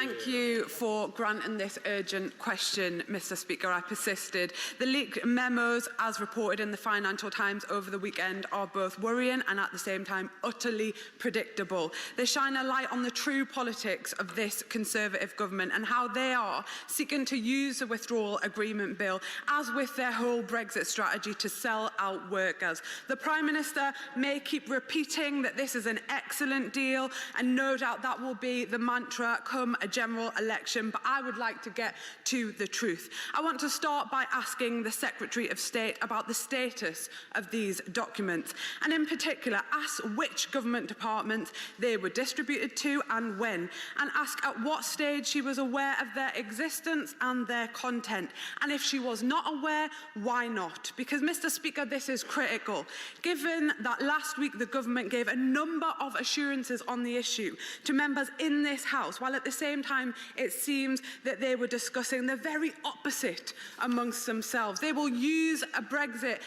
Thank you for granting this urgent question, Mr. Speaker. I persisted. The leaked memos, as reported in the Financial Times over the weekend, are both worrying and at the same time utterly predictable. They shine a light on the true politics of this Conservative government and how they are seeking to use the withdrawal agreement bill, as with their whole Brexit strategy, to sell out workers. The Prime Minister may keep repeating that this is an excellent deal, and no doubt that will be the mantra come a general election, but I would like to get to the truth. I want to start by asking the Secretary of State about the status of these documents, and in particular ask which government departments they were distributed to and when, and ask at what stage she was aware of their existence and their content, and if she was not aware, why not? Because, Mr. Speaker, this is critical, given that last week the government gave a number of assurances on the issue to members in this House, while at the same time it seems that they were discussing the very opposite amongst themselves. They will use a Brexit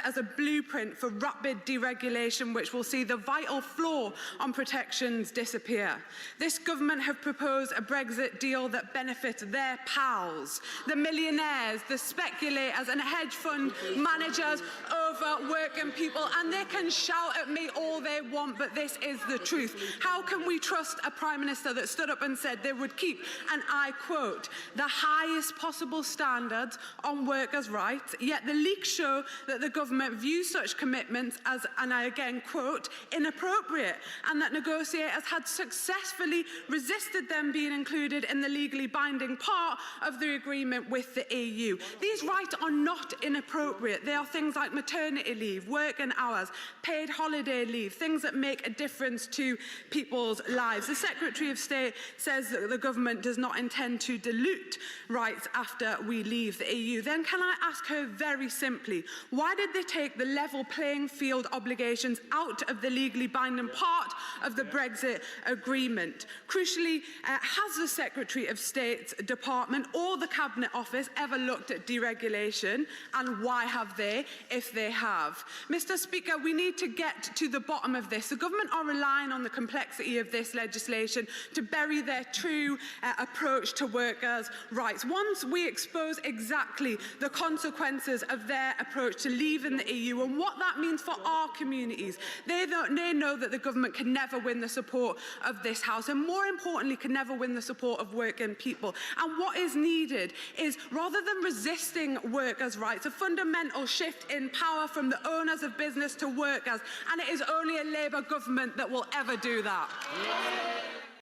as a blueprint for rapid deregulation, which will see the vital flaw on protections disappear. This government have proposed a Brexit deal that benefits their pals, the millionaires, the speculators and hedge fund managers over working people, and they can shout at me all they want, but this is the truth. How can we trust a Prime Minister that stood up and said they would keep, and I quote, the highest possible standards on workers' rights, yet the leaks show that the government views such commitments as, and I again quote, inappropriate, and that negotiators had successfully resisted them being included in the legally binding part of the agreement with the EU. These rights are not inappropriate. They are things like maternity leave, working hours, paid holiday leave, things that make a difference to people's lives. The Secretary of State says that the government does not intend to dilute rights after we leave the EU. Then can I ask her very simply, why did they take the level playing field obligations out of the legally binding part of the Brexit agreement? Crucially, has the Secretary of State's department or the Cabinet Office ever looked at deregulation, and why have they, if they have? Mr. Speaker, we need to get to the bottom of this. The government are relying on the complexity of this legislation to bury their true approach to workers' rights. Once we expose exactly the consequences of their approach to leaving the EU and what that means for our communities, they know that the government can never win the support of this House, and more importantly, can never win the support of working people. And what is needed is, rather than resisting workers' rights, a fundamental shift in power from the owners of business to workers, and it is only a Labour government that will ever do that.